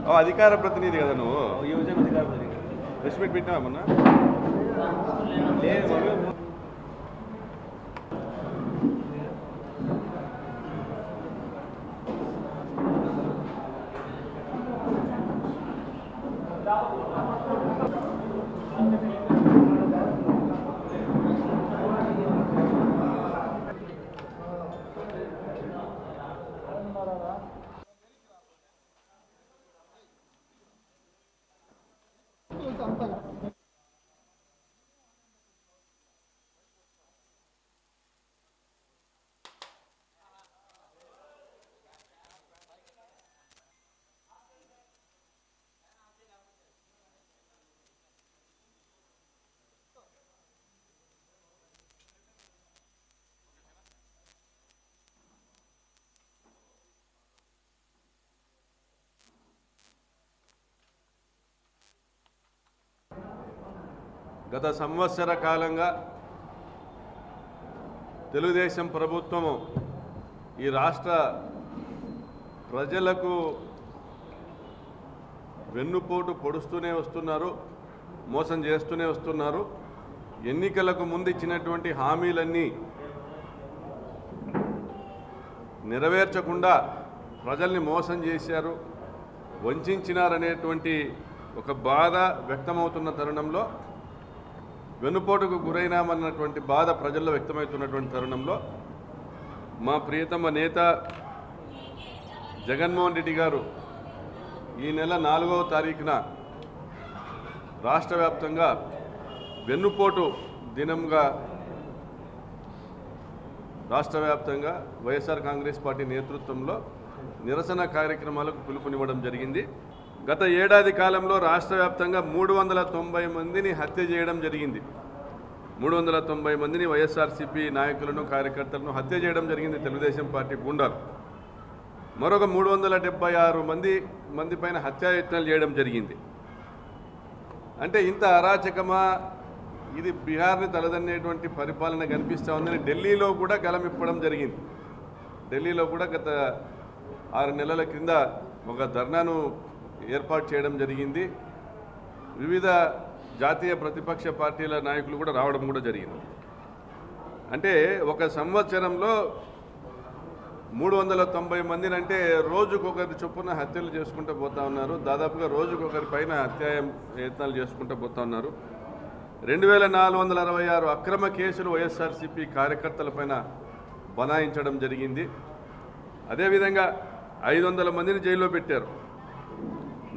అధికార ప్రతినిధి కదా నువ్వు? యువజన అధికార ప్రతినిధి. ప్రెస్ మీట్ పెట్టినావా మొన్న? లేదు గత సంవత్సర కాలంగా తెలుగుదేశం ప్రభుత్వము ఈ రాష్ట్ర ప్రజలకు వెన్నుపోటు పొడుస్తూనే వస్తున్నారు, మోసం చేస్తూనే వస్తున్నారు. ఎన్నికలకు ముందు ఇచ్చినటువంటి హామీలన్నీ నెరవేర్చకుండా ప్రజల్ని మోసం చేశారు, వంచినారనేటువంటి ఒక బాధ వ్యక్తమవుతున్న తరుణంలో, వెన్నుపోటుకు గురైనామన్నటువంటి బాధ ప్రజల్లో వ్యక్తమవుతున్నటువంటి తరుణంలో మా ప్రియతమ నేత జగన్మోహన్ రెడ్డి గారు ఈ నెల 4వ తారీఖున రాష్ట్ర వ్యాప్తంగా వెన్నుపోటు దినంగా రాష్ట్ర వ్యాప్తంగా వైఎస్ఆర్ కాంగ్రెస్ పార్టీ నేతృత్వంలో నిరసన కార్యక్రమాలకు పిలుపునివ్వడం జరిగింది. గత ఏడాది కాలంలో రాష్ట్ర వ్యాప్తంగా 390 మందిని హత్య చేయడం జరిగింది. 390 మందిని వైఎస్ఆర్సీపీ నాయకులను కార్యకర్తలను హత్య చేయడం జరిగింది తెలుగుదేశం పార్టీ గుండాలు. మరొక 376 మంది పైన హత్యాయత్నాలు చేయడం జరిగింది. అంటే ఇంత అరాచకమా, ఇది బీహార్ని తలదన్నేటువంటి పరిపాలన కనిపిస్తూ ఉందని ఢిల్లీలో కూడా గలమిప్పడం జరిగింది. ఢిల్లీలో కూడా గత 6 నెలల క్రింద ఒక ధర్నాను ఏర్పాటు చేయడం జరిగింది. వివిధ జాతీయ ప్రతిపక్ష పార్టీల నాయకులు కూడా రావడం కూడా జరిగింది. అంటే ఒక సంవత్సరంలో 390 మందిని, అంటే రోజుకొకరి చొప్పున హత్యలు చేసుకుంటూ పోతా ఉన్నారు. దాదాపుగా రోజుకొకరి పైన హత్యాయత్నాలు చేసుకుంటూ పోతా ఉన్నారు. 2466 అక్రమ కేసులు వైఎస్ఆర్సీపీ కార్యకర్తలపైన బనాయించడం జరిగింది. అదేవిధంగా 500 మందిని జైల్లో పెట్టారు.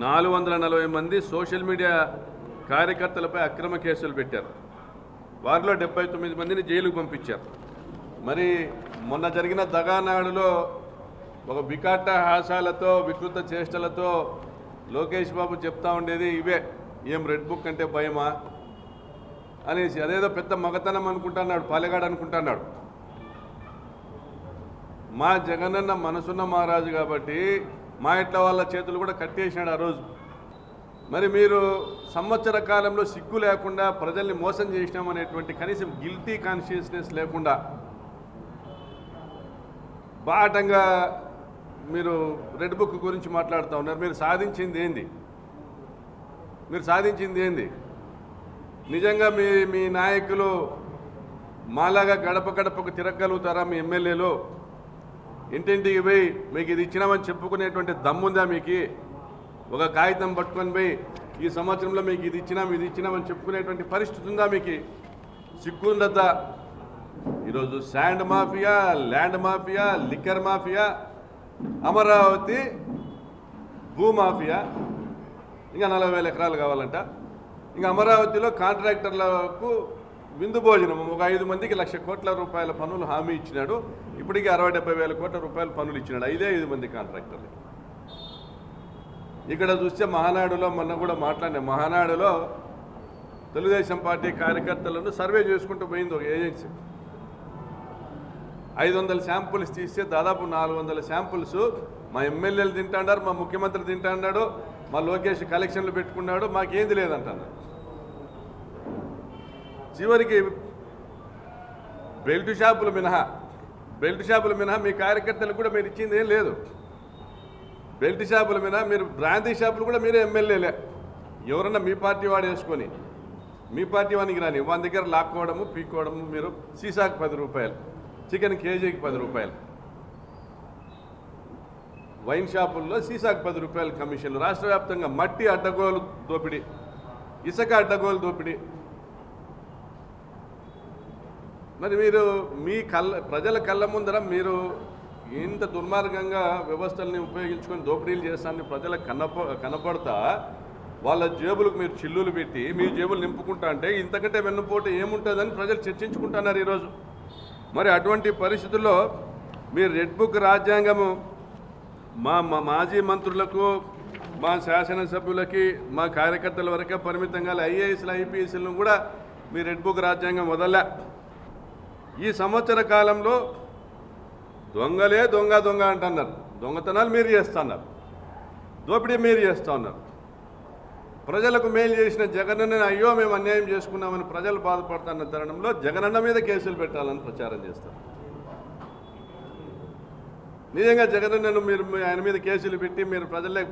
440 మంది సోషల్ మీడియా కార్యకర్తలపై అక్రమ కేసులు పెట్టారు. వారిలో 79 మందిని జైలుకు పంపించారు. మరి మొన్న జరిగిన దగానాడులో ఒక వికట హాసాలతో, వికృత చేష్టలతో లోకేష్ బాబు చెప్తా ఉండేది ఇవే, ఏం రెడ్ బుక్ అంటే భయమా అనేసి. అదేదో పెద్ద మగతనం అనుకుంటున్నాడు, పాలెగాడు అనుకుంటున్నాడు. మా జగనన్న మనసున్న మహారాజు కాబట్టి మా ఇంట్లో వాళ్ళ చేతులు కూడా కట్టేసినాడు ఆ రోజు. మరి మీరు సంవత్సర కాలంలో సిగ్గు లేకుండా ప్రజల్ని మోసం చేసినామనేటువంటి కనీసం గిల్టీ కాన్షియస్నెస్ లేకుండా బాటంగా మీరు రెడ్ బుక్ గురించి మాట్లాడుతూ ఉన్నారు. మీరు సాధించింది ఏంది? నిజంగా మీ నాయకులు మాలాగా గడప గడపకు తిరగలుగుతారా? మీ ఎమ్మెల్యేలు ఇంటింటికి పోయి మీకు ఇది ఇచ్చినామని చెప్పుకునేటువంటి దమ్ముందా మీకు? ఒక కాగితం పట్టుకొని పోయి ఈ సంవత్సరంలో మీకు ఇది ఇచ్చినామని చెప్పుకునేటువంటి పరిస్థితి ఉందా మీకు? సిగ్గుండద్దా? ఈరోజు sand mafia, land mafia, liquor mafia, Amaravati భూమాఫియా, ఇంకా 40,000 ఎకరాలు కావాలంట. ఇంకా అమరావతిలో కాంట్రాక్టర్లకు విందు భోజనం ఒక 5 మందికి 1,00,000 కోట్ల రూపాయల పన్నులు హామీ ఇచ్చినాడు. ఇప్పటికీ 60-70 వేల కోట్ల రూపాయల పన్నులు ఇచ్చినాడు 5 మంది కాంట్రాక్టర్లు. ఇక్కడ చూస్తే మహానాడులో మొన్న కూడా మాట్లాడినా, మహానాడులో తెలుగుదేశం పార్టీ కార్యకర్తలను సర్వే చేసుకుంటూ పోయింది ఒక ఏజెన్సీ. 500 శాంపుల్స్ తీస్తే దాదాపు 400 శాంపుల్స్ మా ఎమ్మెల్యేలు తింటాడారు, మా ముఖ్యమంత్రి తింటాడాడు, మా లోకేష్ కలెక్షన్లు పెట్టుకున్నాడు, మాకేంది లేదంటున్నారు. చివరికి బెల్ట్ షాపులు మినహా మీ కార్యకర్తలకు కూడా మీరు ఇచ్చింది ఏం లేదు. బెల్ట్ షాపుల మీద మీరు బ్రాందీ షాపులు కూడా మీరే ఎమ్మెల్యేలే. ఎవరన్నా మీ పార్టీ వాడు వేసుకొని మీ పార్టీ వానికి రాని వాని దగ్గర లాక్కోవడము పీక్కోవడము. మీరు సీసాకు 10 రూపాయలు, చికెన్ కేజీకి 10 రూపాయలు, వైన్ షాపుల్లో సీసాకు 10 రూపాయలు కమిషన్లు. రాష్ట్ర వ్యాప్తంగా మట్టి అడ్డగోలు దోపిడీ, ఇసుక అడ్డగోలు దోపిడీ. మరి మీరు మీ ప్రజల కళ్ళ ముందర మీరు ఇంత దుర్మార్గంగా వ్యవస్థల్ని ఉపయోగించుకొని దోపిడీలు చేస్తానని ప్రజలకు కనపడతా వాళ్ళ జేబులకు మీరు చిల్లులు పెట్టి మీ జేబులు నింపుకుంటా అంటే ఇంతకంటే వెన్నుపోటు ఏముంటుందని ప్రజలు చర్చించుకుంటున్నారు ఈరోజు. మరి అటువంటి పరిస్థితుల్లో మీరు రెడ్ బుక్ రాజ్యాంగము మా మాజీ మంత్రులకు, మా శాసనసభ్యులకి, మా కార్యకర్తల వరకే పరిమితంగా ఐఏఎస్లు ఐపీఎస్లను కూడా మీ రెడ్ బుక్ రాజ్యాంగం వదలలే. ఈ సంవత్సర కాలంలో దొంగలే దొంగ దొంగ అంటున్నారు. దొంగతనాలు మీరు చేస్తున్నారు, దోపిడీ మీరు చేస్తూ ఉన్నారు. ప్రజలకు మేలు చేసిన జగనన్న అయ్యో మేము అన్యాయం చేసుకున్నామని ప్రజలు బాధపడుతున్న తరుణంలో జగనన్న మీద కేసులు పెట్టాలని ప్రచారం చేస్తారు. నిజంగా జగనన్నను మీరు ఆయన మీద కేసులు పెట్టి మీరు ప్రజల్లోకి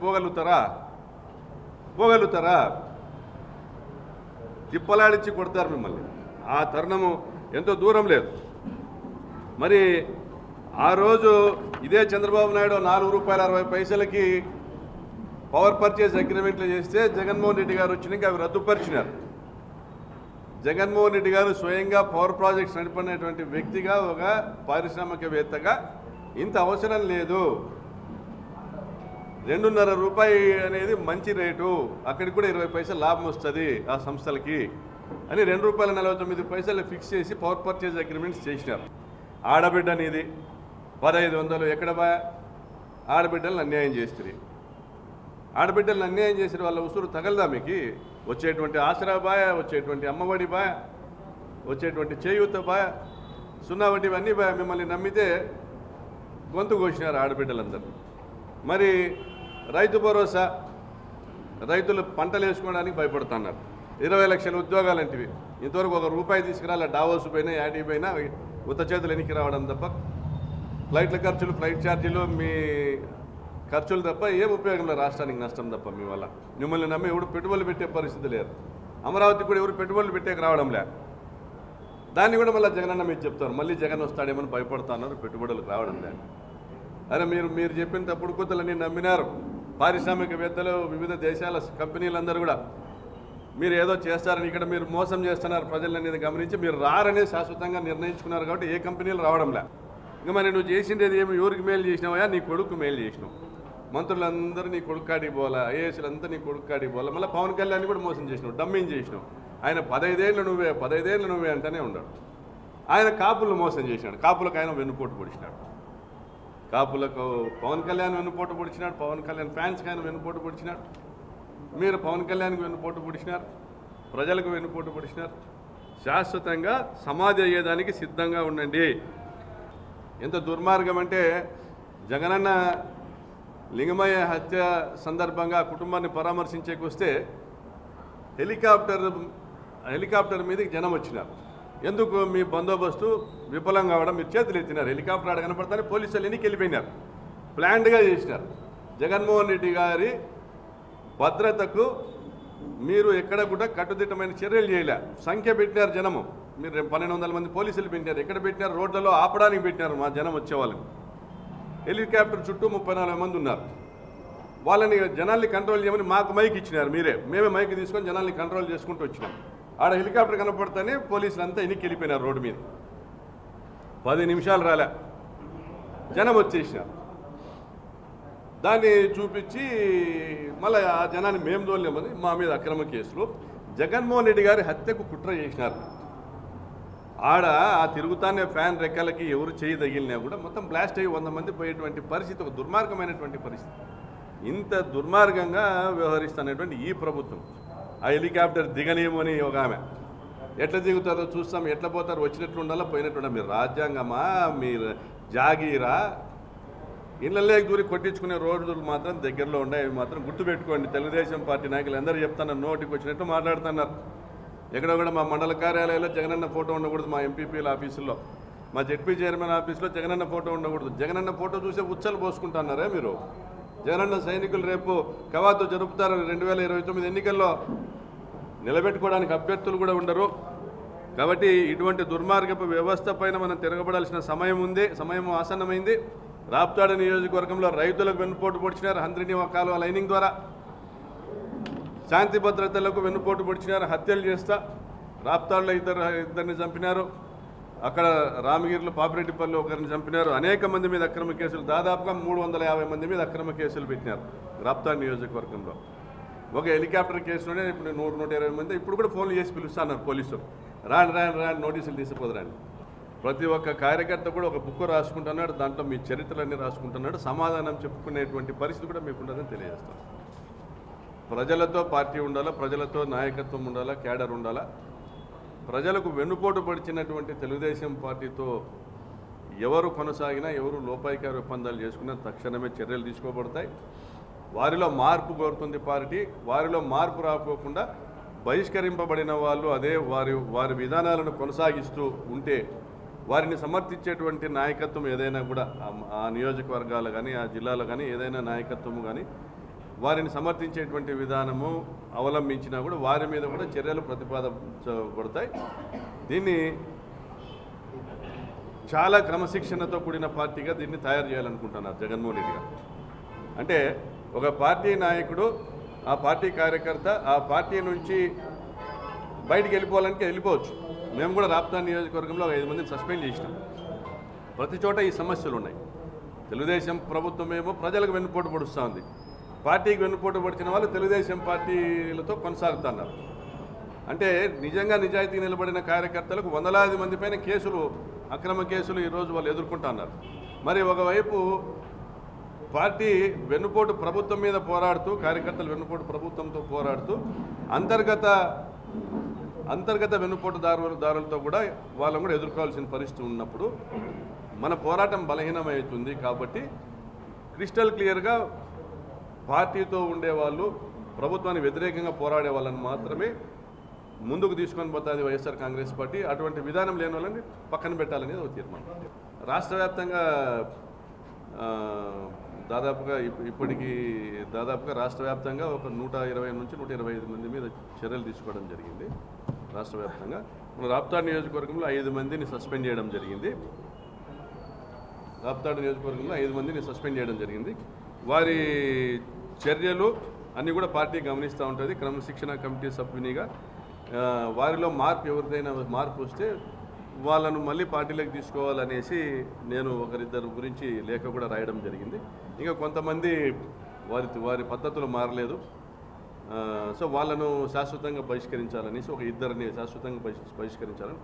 పోగలుగుతారా? తిప్పలాడించి కొడతారు మిమ్మల్ని. ఆ తరుణము ఎంతో దూరం లేదు. మరి ఆ రోజు ఇదే చంద్రబాబు నాయుడు 4 రూపాయల 60 పైసలకి పవర్ పర్చేజ్ అగ్రిమెంట్లు చేస్తే జగన్మోహన్ రెడ్డి గారు వచ్చినాక అవి రద్దుపరిచినారు. జగన్మోహన్ రెడ్డి గారు స్వయంగా పవర్ ప్రాజెక్ట్స్ నడిపినటువంటి వ్యక్తిగా, ఒక పారిశ్రామికవేత్తగా ఇంత అవసరం లేదు, 2.5 రూపాయి అనేది మంచి రేటు, అక్కడికి కూడా 20 పైసలు లాభం వస్తుంది ఆ సంస్థలకి అని 2 రూపాయల 49 పైసలు ఫిక్స్ చేసి పవర్ పర్చేజ్ అగ్రిమెంట్స్ చేసినారు. ఆడబిడ్డ అనేది 1500 ఎక్కడ బా? ఆడబిడ్డలను అన్యాయం చేస్తుంది. ఆడబిడ్డలను అన్యాయం చేసిన వాళ్ళ ఉసురు తగలదా మీకు? వచ్చేటువంటి ఆసరా బాయ, వచ్చేటువంటి అమ్మఒడి బాయ, వచ్చేటువంటి చేయూత బాయ, 0 వడ్డీ అన్నీ బాయ. మిమ్మల్ని నమ్మితే గొంతు కోసినారు ఆడబిడ్డలందరూ. మరి రైతు భరోసా, రైతులు పంటలు వేసుకోవడానికి భయపడుతున్నారు. 20 లక్షల ఉద్యోగాలు అంటివి ఇంతవరకు 1 రూపాయి తీసుకురాలి. డావోస్ పోయినా, యాడీ పోయినా ఉత్త చేతులు ఎనికి రావడం తప్ప, ఫ్లైట్ల ఖర్చులు, ఫ్లైట్ ఛార్జీలు, మీ ఖర్చులు తప్ప ఏం ఉపయోగం లేదు. రాష్ట్రానికి నష్టం తప్ప మీ వల్ల. మిమ్మల్ని నమ్మి ఎవరు పెట్టుబడులు పెట్టే పరిస్థితి లేదు. అమరావతికి కూడా ఎవరు పెట్టుబడులు పెట్టేకి రావడం లే. దాన్ని కూడా మళ్ళీ జగనన్న మీరు చెప్తారు, మళ్ళీ జగన్ వస్తాడేమని భయపడుతున్నారు, పెట్టుబడులకు రావడం లేదు. అరే మీరు చెప్పిన తప్పుడు కూతలన్నీ నమ్మినారు పారిశ్రామికవేత్తలు, వివిధ దేశాల కంపెనీలందరూ కూడా. మీరు ఏదో చేస్తారని ఇక్కడ మీరు మోసం చేస్తున్నారు ప్రజలనేది గమనించి మీరు రారనే శాశ్వతంగా నిర్ణయించుకున్నారు. కాబట్టి ఏ కంపెనీలు రావడంలే. ఇంకా మరి నువ్వు చేసిండేది ఏమి? ఎవరికి మేలు చేసినావా? నీ కొడుకు మేలు చేసినావు. మంత్రులందరూ నీ కొడుకు కాడికి పోవాలా, ఐఏఎస్లంతా నీ కొడుకు కాడికి పోవాలా. మళ్ళీ పవన్ కళ్యాణ్ కూడా మోసం చేసినావు, డమ్మింగ్ చేసినావు. ఆయన 15 ఏళ్ళు నువ్వే అంటూనే ఉన్నాడు. ఆయన కాపులను మోసం చేసినాడు. కాపులకు ఆయన వెన్నుపోటు పొడిచినాడు. కాపులకు పవన్ కళ్యాణ్ వెన్నుపోటు పొడిచినాడు. పవన్ కళ్యాణ్ ఫ్యాన్స్కి ఆయన వెన్నుపోటు పొడిచినాడు. మీరు పవన్ కళ్యాణ్కి వెన్నుపోటు పొడిచినారు, ప్రజలకు వెన్నుపోటు పొడిచినారు. శాశ్వతంగా సమాధి అయ్యేదానికి సిద్ధంగా ఉండండి. ఎంత దుర్మార్గం అంటే, జగనన్న లింగమయ్య హత్య సందర్భంగా కుటుంబాన్ని పరామర్శించేకి వస్తే హెలికాప్టర్ మీదకి జనం వచ్చినారు. ఎందుకు? మీ బందోబస్తు విఫలం కావడం, మీరు చేతులు ఎత్తినారు. హెలికాప్టర్ ఆడ కనపడతానే పోలీసులు ఎన్నికి వెళ్ళిపోయినారు. ప్లాన్డ్గా చేసినారు. జగన్మోహన్ రెడ్డి గారి భద్రతకు మీరు ఎక్కడ కూడా కట్టుదిట్టమైన చర్యలు చేయలే. సంఖ్య పెట్టినారు జనము. మీరు 1200 మంది పోలీసులు పెట్టినారు. ఎక్కడ పెట్టినారు? రోడ్లలో ఆపడానికి పెట్టినారు మా జనం వచ్చేవాళ్ళని. హెలికాప్టర్ చుట్టూ 34 మంది ఉన్నారు. వాళ్ళని జనాల్ని కంట్రోల్ చేయమని మాకు మైక్ ఇచ్చినారు. మేమే మైక్ తీసుకొని జనాల్ని కంట్రోల్ చేసుకుంటూ వచ్చినాం. ఆడ హెలికాప్టర్ కనపడితేనే పోలీసులు అంతా ఎన్నికి వెళ్ళిపోయినారు రోడ్డు మీద. 10 నిమిషాలు రాలే, జనం వచ్చేసినారు. దాన్ని చూపించి మళ్ళీ ఆ జనాన్ని మేము తోలేమని మా మీద అక్రమ కేసులు. జగన్మోహన్ రెడ్డి గారి హత్యకు కుట్ర చేసినారు. ఆడ ఆ తిరుగుతానే ఫ్యాన్ రెక్కలకి ఎవరు చేయి తగిలినా కూడా మొత్తం బ్లాస్ట్ అయ్యి 100 మంది పోయేటువంటి పరిస్థితి, ఒక దుర్మార్గమైనటువంటి పరిస్థితి. ఇంత దుర్మార్గంగా వ్యవహరిస్తున్నటువంటి ఈ ప్రభుత్వం, ఆ హెలికాప్టర్ దిగనేమని ఒక ఆమె, ఎట్లా దిగుతారో చూస్తాం, ఎట్లా పోతారో, వచ్చినట్లు ఉండాలా పోయినట్టు ఉండాలి. మీరు రాజ్యాంగమా, మీరు జాగీరా? ఇళ్ళలోకి దూరి కొట్టించుకునే రోజులు మాత్రం దగ్గరలో ఉన్నాయి. అవి మాత్రం గుర్తుపెట్టుకోండి. తెలుగుదేశం పార్టీ నాయకులు అందరూ చెప్తున్నారు, నోటికి వచ్చినట్టు మాట్లాడుతున్నారు. ఎక్కడ కూడా మా మండల కార్యాలయంలో జగనన్న ఫోటో ఉండకూడదు, మా ఎంపీపీల ఆఫీసుల్లో, మా జెడ్పీ చైర్మన్ ఆఫీసులో జగనన్న ఫోటో ఉండకూడదు. జగనన్న ఫోటో చూసే ఉచ్చలు పోసుకుంటున్నారే మీరు? జగనన్న సైనికులు రేపు కవాతు జరుపుతారు. 2029 ఎన్నికల్లో నిలబెట్టుకోవడానికి అభ్యర్థులు కూడా ఉండరు. కాబట్టి ఇటువంటి దుర్మార్గపు వ్యవస్థ పైన మనం తిరగబడాల్సిన సమయం ఆసన్నమైంది. రాప్తాడు నియోజకవర్గంలో రైతులకు వెన్నుపోటు పొడిచినారు హంద్రిని కాలువ లైనింగ్ ద్వారా, శాంతి భద్రతలకు వెన్నుపోటు పొడిచినారు హత్యలు చేస్తా. రాప్తాడులో ఇద్దరిని చంపినారు, అక్కడ రామగిరిలో పాపిరెడ్డిపల్లి ఒకరిని చంపినారు. అనేక మంది మీద అక్రమ కేసులు, దాదాపుగా 350 మంది మీద అక్రమ కేసులు పెట్టినారు రాప్తాడు నియోజకవర్గంలో. ఒక హెలికాప్టర్ కేసులోనే ఇప్పుడు 100-120 మంది ఇప్పుడు కూడా ఫోన్లు చేసి పిలుస్తున్నారు పోలీసులు, రాండి నోటీసులు తీసుకుపోదురండి. ప్రతి ఒక్క కార్యకర్త కూడా ఒక బుక్ రాసుకుంటున్నాడు, దాంట్లో మీ చరిత్రలన్నీ రాసుకుంటున్నాడు. సమాధానం చెప్పుకునేటువంటి పరిస్థితి కూడా మీకు ఉండదని తెలియజేస్తాం. ప్రజలతో పార్టీ ఉండాలా, ప్రజలతో నాయకత్వం ఉండాలా, క్యాడర్ ఉండాలా. ప్రజలకు వెన్నుపోటు పడిచినటువంటి తెలుగుదేశం పార్టీతో ఎవరు కొనసాగినా, ఎవరు లోపాయికార ఒప్పందాలు చేసుకున్నా తక్షణమే చర్యలు తీసుకోబడతాయి. వారిలో మార్పు కోరుతుంది పార్టీ. వారిలో మార్పు రాకపోకుండా బహిష్కరింపబడిన వాళ్ళు అదే వారి విధానాలను కొనసాగిస్తూ ఉంటే వారిని సమర్థించేటువంటి నాయకత్వం ఏదైనా కూడా ఆ నియోజకవర్గాలు కానీ ఆ జిల్లాలో కానీ ఏదైనా నాయకత్వం కానీ వారిని సమర్థించేటువంటి విధానము అవలంబించినా కూడా వారి మీద కూడా చర్యలు ప్రతిపాదించబడతాయి. దీన్ని చాలా క్రమశిక్షణతో కూడిన పార్టీగా దీన్ని తయారు చేయాలనుకుంటున్నారు జగన్మోహన్ రెడ్డి గారు. అంటే ఒక పార్టీ నాయకుడు, ఆ పార్టీ కార్యకర్త ఆ పార్టీ నుంచి బయటికి వెళ్ళిపోవాలంటే వెళ్ళిపోవచ్చు. మేము కూడా రాప్తాడు నియోజకవర్గంలో 5 మందిని సస్పెండ్ చేసినాం. ప్రతి చోట ఈ సమస్యలు ఉన్నాయి. తెలుగుదేశం ప్రభుత్వం ఏమో ప్రజలకు వెన్నుపోటు పొడుస్తూ ఉంది, పార్టీకి వెన్నుపోటు పడిచిన వాళ్ళు తెలుగుదేశం పార్టీలతో కొనసాగుతున్నారు. అంటే నిజంగా నిజాయితీ నిలబడిన కార్యకర్తలకు వందలాది మంది పైన కేసులు, అక్రమ కేసులు ఈరోజు వాళ్ళు ఎదుర్కొంటున్నారు. మరి ఒకవైపు పార్టీ వెన్నుపోటు ప్రభుత్వం మీద పోరాడుతూ, కార్యకర్తలు వెన్నుపోటు ప్రభుత్వంతో పోరాడుతూ అంతర్గత వెన్నుపోటు దారులతో కూడా వాళ్ళని కూడా ఎదుర్కోవాల్సిన పరిస్థితి ఉన్నప్పుడు మన పోరాటం బలహీనమవుతుంది. కాబట్టి క్రిస్టల్ క్లియర్గా పార్టీతో ఉండేవాళ్ళు, ప్రభుత్వానికి వ్యతిరేకంగా పోరాడే వాళ్ళని మాత్రమే ముందుకు తీసుకొని పోతుంది వైఎస్ఆర్ కాంగ్రెస్ పార్టీ. అటువంటి విధానం లేని వాళ్ళని పక్కన పెట్టాలనేది ఒక తీర్మానం. రాష్ట్ర వ్యాప్తంగా దాదాపుగా రాష్ట్ర వ్యాప్తంగా ఒక 120 నుంచి 125 మంది మీద చర్యలు తీసుకోవడం జరిగింది. రాష్ట్ర వ్యాప్తంగా రాప్తాడు నియోజకవర్గంలో 5 మందిని సస్పెండ్ చేయడం జరిగింది. రాప్తాడు నియోజకవర్గంలో 5 మందిని సస్పెండ్ చేయడం జరిగింది. వారి చర్యలు అన్నీ కూడా పార్టీ గమనిస్తూ ఉంటుంది. క్రమశిక్షణ కమిటీ సభ్యునిగా వారిలో ఎవరిదైనా మార్పు వస్తే వాళ్ళను మళ్ళీ పార్టీలోకి తీసుకోవాలనేసి నేను ఒకరిద్దరు గురించి లేఖ కూడా రాయడం జరిగింది. ఇంకా కొంతమంది వారి పద్ధతులు మారలేదు, సో వాళ్ళను శాశ్వతంగా బహిష్కరించాలనేసి ఒక 2 శాశ్వతంగా బహిష్కరించాలని